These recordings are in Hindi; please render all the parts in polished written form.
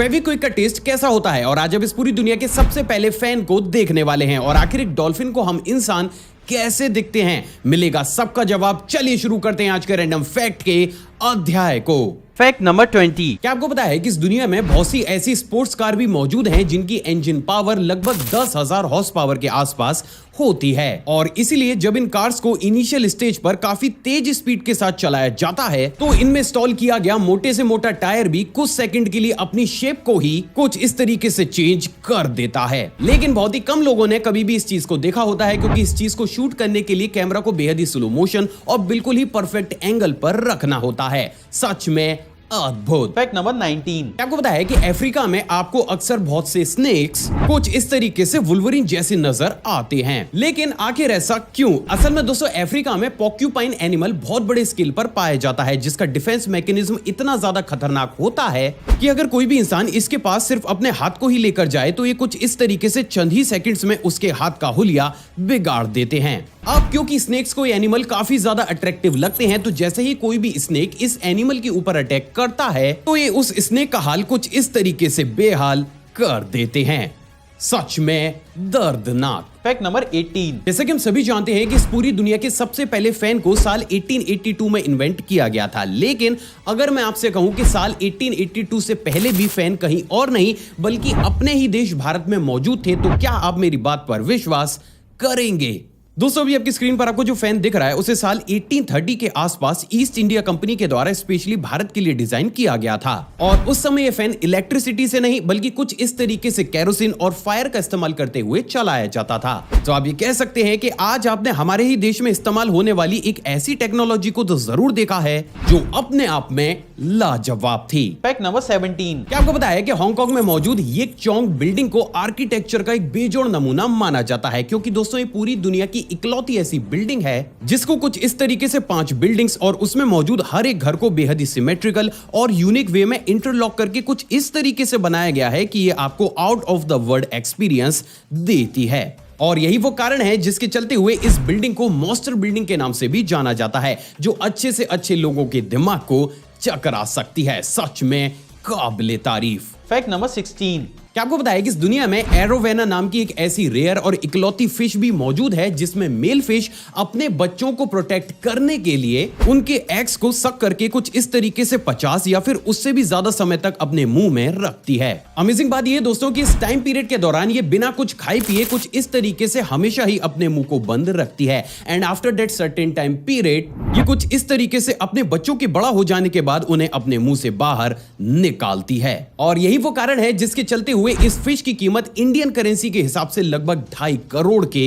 फेविक्विक का टेस्ट कैसा होता है और आज अब इस पूरी दुनिया के सबसे पहले फैन को देखने वाले हैं और आखिर एक डॉल्फिन को हम इंसान कैसे दिखते हैं, मिलेगा सबका जवाब। चलिए शुरू करते हैं आज के रैंडम फैक्ट के अध्याय को। Fact number 20। क्या आपको पता है कि इस दुनिया में बहुत सी ऐसी स्पोर्ट्स कार भी मौजूद हैं जिनकी इंजन पावर लगभग 10,000 हॉर्स पावर के आसपास होती है और इसीलिए जब इन कार्स को इनिशियल स्टेज पर काफी तेज स्पीड के साथ चलाया जाता है तो इनमें इंस्टॉल किया गया मोटे से मोटा टायर भी कुछ सेकंड के लिए अपनी शेप को ही कुछ इस तरीके से चेंज कर देता है। लेकिन बहुत ही कम लोगों ने कभी भी इस चीज को देखा होता है क्योंकि इस चीज को शूट करने के लिए कैमरा को बेहद ही स्लो मोशन और बिल्कुल ही परफेक्ट एंगल पर रखना होता है। सच में अद्भुत। Fact number 19। आपको पता है कि अफ्रीका में आपको अक्सर बहुत से स्नेक्स कुछ इस तरीके से वुल्वरीन जैसे नजर आते हैं, लेकिन आखिर ऐसा क्यों? असल में दोस्तों अफ्रीका में पोर्क्यूपाइन एनिमल बहुत बड़े स्केल पर पाया जाता है जिसका डिफेंस मैकेनिज्म इतना ज्यादा खतरनाक होता है कि अगर कोई भी इंसान इसके पास सिर्फ अपने हाथ को ही लेकर जाए तो ये कुछ इस तरीके से चंद ही सेकंड्स में उसके हाथ का हुलिया बिगाड़ देते हैं। अब क्योंकि स्नेक्स को एनिमल काफी ज्यादा अट्रैक्टिव लगते हैं तो जैसे ही कोई भी स्नेक इस एनिमल के ऊपर अटैक करता है तो ये उस स्नेक का हाल कुछ इस तरीके से बेहाल कर देते हैं। सच में दर्दनाक। Fact number 18। जैसे कि हम सभी जानते हैं कि इस पूरी दुनिया के सबसे पहले फैन को साल 1882 में इन्वेंट किया गया था, लेकिन अगर मैं आपसे कहूं कि साल 1882 से पहले भी फैन कहीं और नहीं बल्कि अपने ही देश भारत में मौजूद थे तो क्या आप मेरी बात पर विश्वास करेंगे? दोस्तों अभी आपकी स्क्रीन पर आपको जो फैन दिख रहा है उसे साल 1830 के आसपास ईस्ट इंडिया कंपनी के द्वारा स्पेशली भारत के लिए डिजाइन किया गया था और उस समय यह फैन इलेक्ट्रिसिटी से नहीं बल्कि कुछ इस तरीके से केरोसिन और फायर का इस्तेमाल करते हुए चलाया जाता था। तो आप ये कह सकते हैं कि आज आपने हमारे ही देश में इस्तेमाल होने वाली एक ऐसी टेक्नोलॉजी को तो जरूर देखा है जो अपने आप में लाजवाब थी। Fact number 17। क्या आपको पता है कि हांगकांग में मौजूद येक चोंग बिल्डिंग को आर्किटेक्चर का एक बेजोड़ नमूना माना जाता है क्योंकि दोस्तों ये पूरी दुनिया की इकलौती ऐसी बिल्डिंग है जिसको कुछ इस तरीके से 5 बिल्डिंग्स और उसमें मौजूद हर एक घर को बेहद ही सिमेट्रिकल और यूनिक वे में इंटरलॉक करके कुछ इस तरीके से बनाया गया है कि ये आपको out of the world experience देती है और यही वो कारण है जिसके चलते हुए इस बिल्डिंग को मॉन्स्टर बिल्डिंग के नाम से भी जाना जाता है जो अच्छे से अच्छे लोगों के दिमाग को चकरा सकती है। सच में काबिले तारीफ। Fact number 16। क्या आपको पता है कि इस दुनिया में एरोवेना नाम की एक ऐसी रेयर और इकलौती फिश भी मौजूद है जिसमें मेल फिश अपने बच्चों को प्रोटेक्ट करने के लिए उनके एग्स को सक करके कुछ इस तरीके से 50 या फिर उससे भी ज्यादा समय तक अपने मुंह में रखती है। अमेजिंग बात यह दोस्तों कि इस टाइम पीरियड के दौरान ये बिना कुछ खाए पिए कुछ इस तरीके से हमेशा ही अपने मुंह को बंद रखती है and after that certain time period ये कुछ इस तरीके से अपने बच्चों के बड़ा हो जाने के बाद उन्हें अपने मुंह से बाहर निकालती है और यही वो कारण है जिसके चलते हुए इस फिश की कीमत इंडियन करेंसी के हिसाब से लगभग 2.5 करोड़ के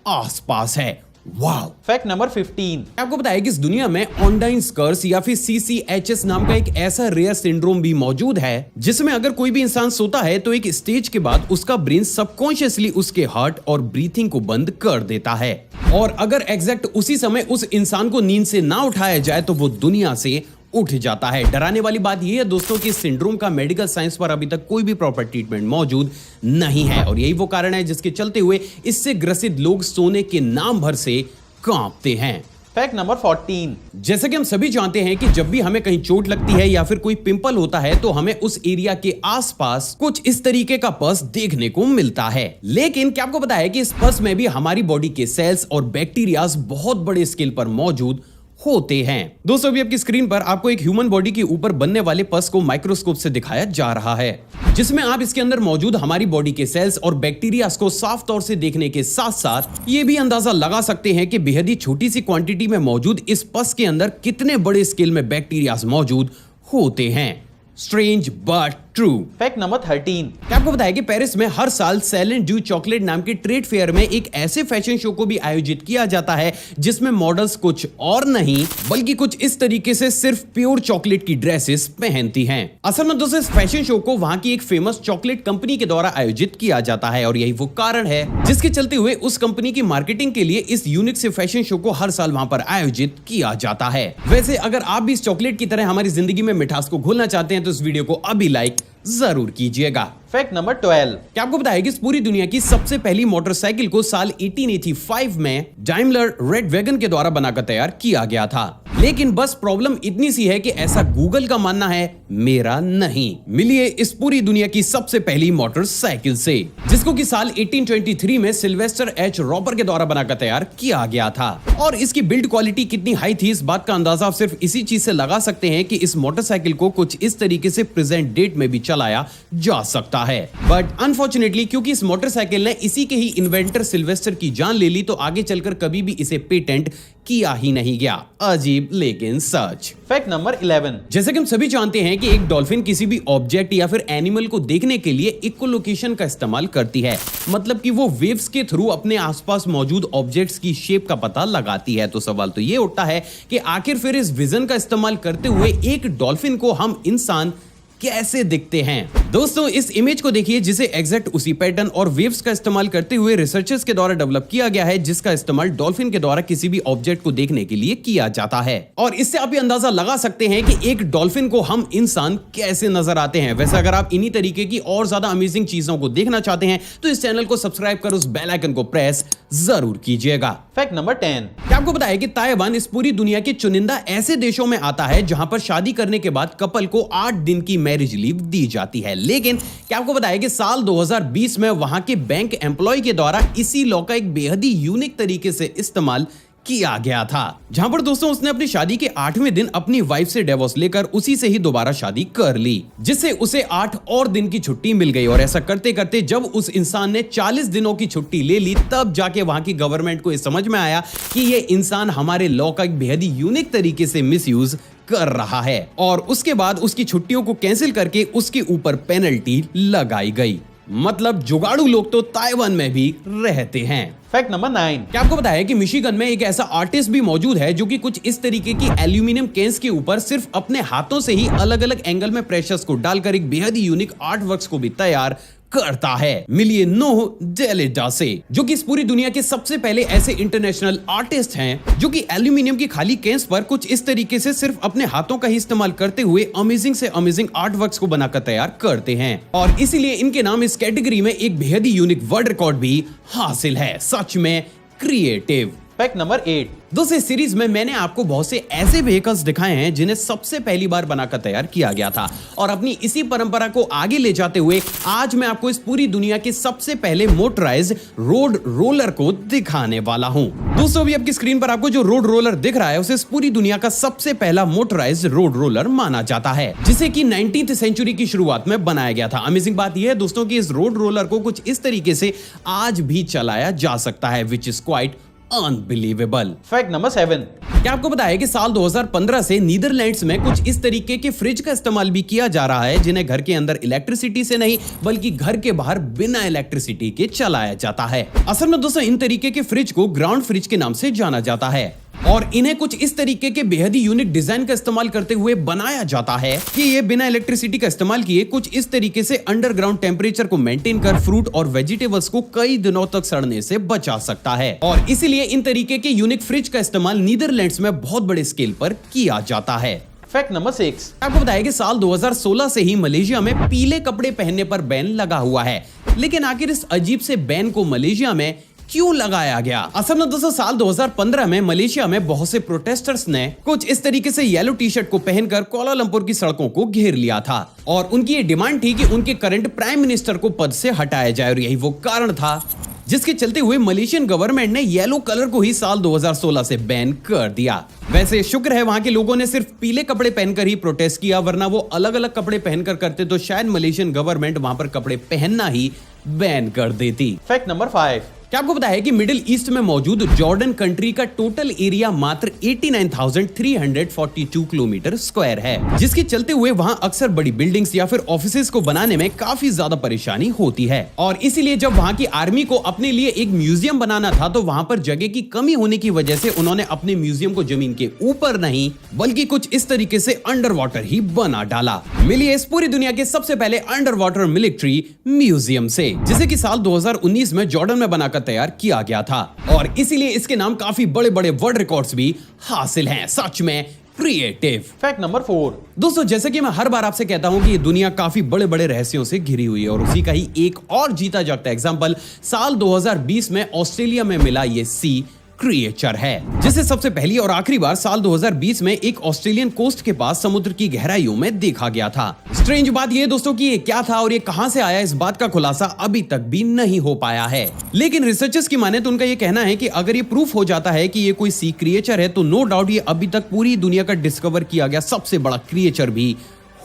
आसपास है। वाव। Fact number 15। आपको बताया कि इस दुनिया में ऑनडाइन स्कर्स या फिर CCHS नाम का एक ऐसा रेयर सिंड्रोम भी मौजूद है जिसमें अगर कोई भी इंसान सोता है तो एक स्टेज के बाद उसका ब्रेन सबकॉन्शियसली उसके हार्ट और ब्रीथिंग को बंद कर देता है और अगर एग्जैक्ट उसी समय उस इंसान को नींद से ना उठाया जाए तो वो दुनिया से उठ जाता है। डराने वाली बात यह है दोस्तों कि सिंड्रोम का मेडिकल साइंस पर अभी तक कोई भी प्रॉपर ट्रीटमेंट मौजूद नहीं है और यही वो कारण है जिसके चलते हुए इससे ग्रसित लोग सोने के नाम भर से कांपते हैं। Fact number 14। जैसे कि हम सभी जानते हैं कि जब भी हमें कहीं चोट लगती है या फिर कोई पिंपल होता है तो हमें उस एरिया के आसपास कुछ इस तरीके का पस देखने को मिलता है, लेकिन क्या आपको पता है कि इस पस में भी हमारी बॉडी के सेल्स और बैक्टीरियाज बहुत बड़े स्केल पर मौजूद होते हैं। दोस्तों अभी आपकी स्क्रीन पर आपको एक ह्यूमन बॉडी के ऊपर बनने वाले पस को माइक्रोस्कोप से दिखाया जा रहा है जिसमें आप इसके अंदर मौजूद हमारी बॉडी के सेल्स और बैक्टीरिया को साफ तौर से देखने के साथ साथ ये भी अंदाजा लगा सकते हैं कि बेहद ही छोटी सी क्वांटिटी में मौजूद इस पस के अंदर कितने बड़े स्केल में बैक्टीरिया मौजूद होते हैं। Strange but true. Fact number 13। क्या आपको पता है कि पेरिस में हर साल सैलेंट ड्यू चॉकलेट नाम के ट्रेड फेयर में एक ऐसे फैशन शो को भी आयोजित किया जाता है जिसमें मॉडल्स कुछ और नहीं बल्कि कुछ इस तरीके से सिर्फ प्योर चॉकलेट की ड्रेसेस पहनती हैं। असल में दोस्तों इस फैशन शो को वहां की एक फेमस चॉकलेट कंपनी के द्वारा आयोजित किया जाता है और यही वो कारण है जिसके चलते हुए उस कंपनी की मार्केटिंग के लिए इस यूनिक से फैशन शो को हर साल वहां पर आयोजित किया जाता है। वैसे अगर आप भी इस चॉकलेट की तरह हमारी जिंदगी में मिठास को घोलना चाहते हैं तो इस वीडियो को अभी लाइक जरूर कीजिएगा। Fact number 12। क्या आपको पता है कि इस पूरी दुनिया की सबसे पहली मोटरसाइकिल को साल 1885 में डाइमलर रेड वैगन के द्वारा बनाकर तैयार किया गया था। लेकिन बस प्रॉब्लम इतनी सी है कि ऐसा गूगल का मानना है, मेरा नहीं। मिलिए इस पूरी दुनिया की सबसे पहली मोटरसाइकिल से, जिसको कि साल 1823 में सिल्वेस्टर एच रॉपर के द्वारा बनाकर तैयार किया गया था। और इसकी बिल्ड क्वालिटी कितनी हाई थी, इस बात का अंदाजा आप सिर्फ इसी चीज से लगा सकते हैं कि इस मोटरसाइकिल को कुछ इस तरीके से प्रेजेंट डेट में भी चलाया जा सकता है। बट अनफॉर्चुनेटली क्योंकि इस मोटरसाइकिल ने इसी के ही इन्वेंटर सिल्वेस्टर की जान ले ली, तो आगे चलकर कभी भी इसे पेटेंट किया ही नहीं गया। अजीब लेकिन सच। Fact number 11। जैसे कि हम सभी जानते हैं कि एक डॉल्फिन किसी भी ऑब्जेक्ट या फिर एनिमल को देखने के लिए इकोलोकेशन का इस्तेमाल करती है, मतलब कि वो वेव्स के थ्रू अपने आसपास मौजूद ऑब्जेक्ट्स की शेप का पता लगाती है। तो सवाल तो ये उठता है कि आखिर फिर इस विजन का इस्तेमाल करते हुए एक डॉल्फिन को हम इंसान कैसे दिखते हैं। दोस्तों इस इमेज को देखिए, जिसे एग्जैक्ट उसी पैटर्न और वेव्स का इस्तेमाल करते हुए रिसर्चर्स के द्वारा डेवलप किया गया है, जिसका इस्तेमाल डॉल्फिन के द्वारा किसी भी ऑब्जेक्ट को देखने के लिए किया जाता है। और इससे आप ये अंदाजा लगा सकते हैं कि एक डॉल्फिन को हम इंसान कैसे नजर आते हैं। वैसे अगर आप इन्हीं तरीके की और ज्यादा अमेजिंग चीजों को देखना चाहते हैं तो इस चैनल को सब्सक्राइब कर उस बेल आइकन को प्रेस जरूर कीजिएगा। Fact number 10। क्या आपको पता है कि ताइवान इस पूरी दुनिया के चुनिंदा ऐसे देशों में आता है जहां पर शादी करने के बाद कपल को 8 दिन की मैरिज लीव दी जाती है। लेकिन क्या आपको पता है कि साल 2020 में वहां के बैंक एम्प्लॉय के द्वारा इसी लॉ का एक बेहद ही यूनिक तरीके से इस्तेमाल किया गया था, जहां पर दोस्तों उसने अपनी शादी के 8वें दिन अपनी वाइफ से डिवोर्स लेकर उसी से ही दोबारा शादी कर ली, जिससे उसे 8 और दिन की छुट्टी मिल गई। और ऐसा करते करते जब उस इंसान ने 40 दिनों की छुट्टी ले ली, तब जाके वहां की गवर्नमेंट को ये समझ में आया कि ये इंसान हमारे लॉ का एक बेहद ही यूनिक तरीके से मिसयूज कर रहा है। और उसके बाद उसकी छुट्टियों को कैंसिल करके उसके ऊपर पेनल्टी लगाई गई। मतलब जुगाड़ू लोग तो ताइवान में भी रहते हैं। Fact number 9। क्या आपको पता है कि मिशिगन में एक ऐसा आर्टिस्ट भी मौजूद है जो कि कुछ इस तरीके की एल्यूमिनियम केन्स के ऊपर सिर्फ अपने हाथों से ही अलग अलग एंगल में प्रेशर्स को डालकर एक बेहद ही यूनिक आर्ट वर्क्स को भी तैयार करता है। मिलिए नोह डेलिडा से, जो कि इस पूरी दुनिया के सबसे पहले ऐसे इंटरनेशनल आर्टिस्ट हैं जो कि एल्यूमिनियम की खाली केन्स पर कुछ इस तरीके से सिर्फ अपने हाथों का ही इस्तेमाल करते हुए अमेजिंग से अमेजिंग आर्ट वर्क्स को बनाकर तैयार करते हैं। और इसीलिए इनके नाम इस कैटेगरी में एक बेहद ही यूनिक वर्ल्ड रिकॉर्ड भी हासिल है। सच में क्रिएटिव। Fact number 8। दोस्तों इस सीरीज में मैंने आपको बहुत से ऐसे व्हीकल्स दिखाए हैं जिन्हें सबसे पहली बार बनाकर तैयार किया गया था, और अपनी इसी परंपरा को आगे ले जाते हुए आज मैं आपको इस पूरी दुनिया के सबसे पहले मोटराइज्ड रोड रोलर को दिखाने वाला हूं। दोस्तों अभी आपकी स्क्रीन पर आपको जो रोड रोलर दिख रहा है उसे इस पूरी दुनिया का सबसे पहला मोटराइज्ड रोड रोलर माना जाता है, जिसे कि 19th सेंचुरी की शुरुआत में बनाया गया था। अमेजिंग बात यह है दोस्तों कि इस रोड रोलर को कुछ इस तरीके से आज भी चलाया जा सकता है, which is quite unbelievable. Fact number 7। क्या आपको पता है कि साल 2015 से नीदरलैंड्स में कुछ इस तरीके के फ्रिज का इस्तेमाल भी किया जा रहा है जिन्हें घर के अंदर इलेक्ट्रिसिटी से नहीं बल्कि घर के बाहर बिना इलेक्ट्रिसिटी के चलाया जाता है। असल में दोस्तों इन तरीके के फ्रिज को ग्राउंड फ्रिज के नाम से जाना जाता है, और इन्हें कुछ इस तरीके के बेहद ही यूनिक डिजाइन का इस्तेमाल करते हुए बनाया जाता है कि ये बिना इलेक्ट्रिसिटी का इस्तेमाल किए कुछ इस तरीके से अंडरग्राउंड टेम्परेचर को मेंटेन कर फ्रूट और वेजिटेबल्स को कई दिनों तक सड़ने से बचा सकता है। और इसीलिए इन तरीके के यूनिक फ्रिज का इस्तेमाल नीदरलैंड्स में बहुत बड़े स्केल पर किया जाता है। Fact number 6। आपको बताया कि साल 2016 से ही मलेशिया में पीले कपड़े पहनने पर बैन लगा हुआ है, लेकिन आखिर इस अजीब से बैन को मलेशिया में क्यों लगाया गया? असल में दोस्तों साल 2015 में मलेशिया में बहुत से प्रोटेस्टर्स ने कुछ इस तरीके से येलो टी शर्ट को पहनकर कुआलालंपुर की सड़कों को घेर लिया था, और उनकी ये डिमांड थी कि उनके करंट प्राइम मिनिस्टर को पद से हटाया जाए। और यही वो कारण था जिसके चलते हुए मलेशियन गवर्नमेंट ने येलो कलर को ही साल 2016 से बैन कर दिया। वैसे शुक्र है वहां के लोगों ने सिर्फ पीले कपड़े पहनकर ही प्रोटेस्ट किया, वरना वो अलग अलग कपड़े पहनकर करते तो शायद मलेशियन गवर्नमेंट वहां पर कपड़े पहनना ही बैन कर देती। Fact number 5। क्या आपको पता है कि मिडिल ईस्ट में मौजूद जॉर्डन कंट्री का टोटल एरिया मात्र 89,342 किलोमीटर स्क्वायर है, जिसके चलते हुए वहां अक्सर बड़ी बिल्डिंग्स या फिर ऑफिसेज को बनाने में काफी ज्यादा परेशानी होती है। और इसीलिए जब वहां की आर्मी को अपने लिए एक म्यूजियम बनाना था तो वहां पर जगह की कमी होने की वजह से उन्होंने अपने म्यूजियम को जमीन के ऊपर नहीं बल्कि कुछ इस तरीके से अंडर वाटर ही बना डाला। मिलिए इस पूरी दुनिया के सबसे पहले अंडर वाटर मिलिट्री म्यूजियम से, जिसे कि साल 2019 में जॉर्डन में बनाकर तैयार किया गया था, और इसीलिए इसके नाम काफी बड़े बड़े वर्ल्ड रिकॉर्ड्स भी हासिल हैं। सच में क्रिएटिव। Fact number 4। दोस्तों जैसे कि मैं हर बार आपसे कहता हूं कि ये दुनिया काफी बड़े बड़े रहस्यों से घिरी हुई है और उसी का ही एक और जीता जागता एग्जांपल साल 2020 में ऑस्ट्रेलिया में मिला ये सी क्रिएचर है, जिसे सबसे पहली और आखिरी बार साल 2020 में एक ऑस्ट्रेलियन कोस्ट के पास समुद्र की गहराइयों में देखा गया था। स्ट्रेंज बात ये दोस्तों कि ये क्या था और ये कहां से आया, इस बात का खुलासा अभी तक भी नहीं हो पाया है। लेकिन रिसर्चर्स की माने तो उनका ये कहना है कि अगर ये प्रूफ हो जाता है कि ये कोई सी क्रिएचर है तो नो डाउट ये अभी तक पूरी दुनिया का डिस्कवर किया गया सबसे बड़ा क्रिएचर भी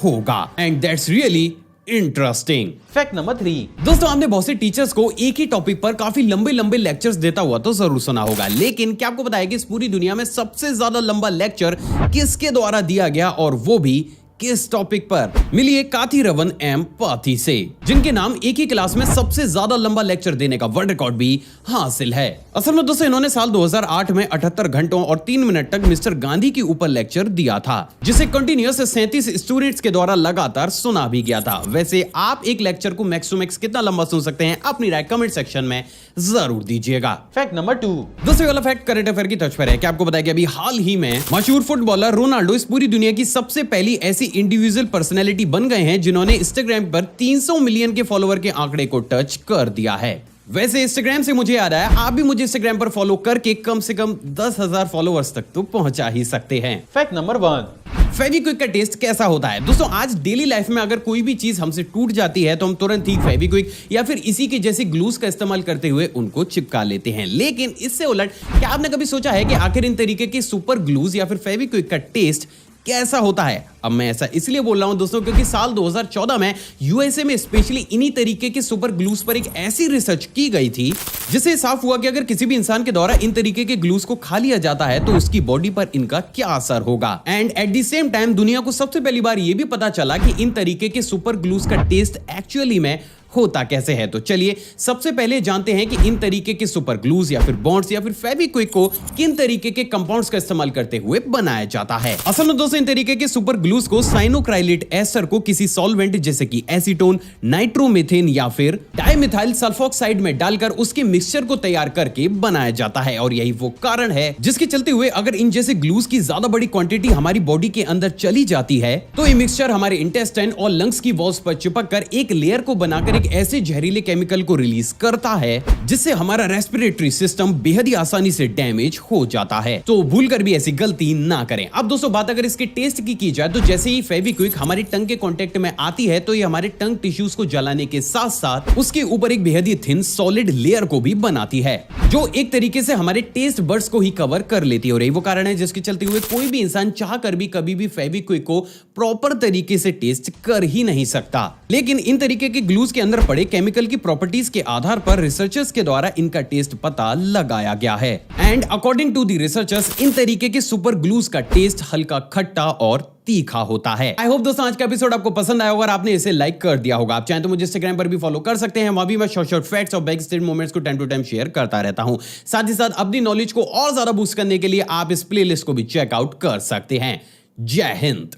होगा। And that's really interesting. Fact number 3। दोस्तों आपने बहुत से टीचर्स को एक ही टॉपिक पर काफी लंबे लंबे लेक्चर्स देता हुआ तो जरूर सुना होगा, लेकिन क्या आपको पता है कि इस पूरी दुनिया में सबसे ज्यादा लंबा लेक्चर किसके द्वारा दिया गया और वो भी किस टॉपिक पर? मिलिए काथीरवन एम पाथी से, जिनके नाम एक ही क्लास में सबसे ज्यादा लंबा लेक्चर देने का वर्ल्ड रिकॉर्ड भी हासिल है। असल में दोस्तों इन्होंने साल 2008 में 78 घंटों और 3 मिनट तक मिस्टर गांधी के ऊपर लेक्चर दिया था, जिसे कंटिन्यूअस 37 स्टूडेंट्स के द्वारा लगातार सुना भी गया था। वैसे आप एक लेक्चर को मैक्स टू मैक्स कितना लंबा सुन सकते हैं, अपनी राय कमेंट सेक्शन में जरूर दीजिएगा। Fact number 2। दूसरे वाला फैक्ट करंट अफेयर की टच पर है। क्या आपको पता है कि अभी हाल ही में मशहूर फुटबॉलर रोनाल्डो इस पूरी दुनिया की सबसे पहली ऐसी इंडिविजुअल पर्सनैलिटी बन गए हैं जिन्होंने इंस्टाग्राम पर 300 मिलियन के फॉलोवर के आंकड़े को टच कर दिया है। वैसे इंस्टाग्राम से मुझे याद आया, आप भी मुझे इंस्टाग्राम पर फॉलो करके कम से कम 10,000 फॉलोअर्स तक तो पहुंचा ही सकते हैं। Fact number 1। फेविक्विक का टेस्ट कैसा होता है? दोस्तों आज डेली लाइफ में अगर कोई भी चीज हमसे टूट जाती है तो हम तुरंत ही फेविक्विक या फिर इसी के जैसे ग्लूस का इस्तेमाल करते हुए उनको चिपका लेते हैं, लेकिन इससे उलट क्या आपने कभी सोचा है कि आखिर इन तरीके के सुपर ग्लूज या फिर फेविक्विक का टेस्ट कैसा होता है? अब मैं ऐसा इसलिए बोल रहा हूं दोस्तों क्योंकि साल 2014 में यूएसए में स्पेशली इन्हीं तरीके के सुपर ग्लूज पर एक ऐसी रिसर्च की गई थी जिससे साफ हुआ कि अगर किसी भी इंसान के द्वारा इन तरीके के ग्लूज को खा लिया जाता है तो उसकी बॉडी पर इनका क्या असर होगा। And at the same time दुनिया को सबसे पहली बार यह भी पता चला कि इन तरीके के सुपर ग्लूज का टेस्ट एक्चुअली में होता कैसे है। तो चलिए सबसे पहले जानते हैं कि इन तरीके के सुपर ग्लूज या फिर बॉन्ड्स या फिर फेविक्विक को किन तरीके के कंपाउंड्स का इस्तेमाल करते हुए बनाया जाता है। असल में दोस्तों इन तरीके के सुपर ग्लूज को साइनोक्राइलेट एस्टर को किसी सॉल्वेंट जैसे कि एसीटोन, नाइट्रोमीथेन या फिर डाइमिथाइल सल्फोक्साइड में डालकर उसके मिक्सचर को तैयार करके बनाया जाता है। और यही वो कारण है जिसके चलते हुए अगर इन जैसे ग्लूज की ज्यादा बड़ी क्वांटिटी हमारी बॉडी के अंदर चली जाती है तो ये मिक्सचर हमारे इंटेस्टाइन और लंग्स की वॉल्स पर चिपक कर एक लेयर को बनाकर ऐसे जहरीले केमिकल को रिलीज करता है जिससे हमारा रेस्पिरेटरी सिस्टम बेहद ही आसानी से डैमेज हो जाता है। तो भूलकर भी ऐसी गलती ना करें। अब दोस्तों बात अगर इसके टेस्ट की जाए तो जैसे ही फेविक्विक हमारी टंग के कांटेक्ट में आती है तो ये हमारे टंग टिश्यूज को जलाने के साथ साथ उसके ऊपर एक बेहद ही थिन सॉलिड लेयर को भी बनाती है जो एक तरीके से हमारे टेस्ट बड्स को ही कवर कर लेती है। और यही वो कारण है जिसके चलते हुए कोई भी इंसान चाह कर भी कभी भी फेविक्विक को प्रॉपर तरीके से टेस्ट कर ही नहीं सकता। लेकिन इन तरीके के ग्लूज के अंदर पड़े केमिकल की प्रॉपर्टीज के आधार पर रिसर्चर्स के द्वारा इनका टेस्ट पता लगाया गया है। And according to the researchers इन तरीके के सुपर ग्लूज का टेस्ट हल्का खट्टा और तीखा होता है। आई होप दोस्तों आज का एपिसोड आपको पसंद आया होगा और आपने इसे लाइक कर दिया होगा। आप चाहें तो मुझे इंस्टाग्राम पर भी फॉलो कर सकते हैं, वहां भी मैं शॉर्ट फैक्ट्स और बैक स्टेज मोमेंट्स को टाइम टू टाइम शेयर करता रहता हूं। साथ ही साथ अपनी नॉलेज को और ज्यादा बूस्ट करने के लिए आप इस प्लेलिस्ट को भी चेकआउट कर सकते हैं। जय हिंद।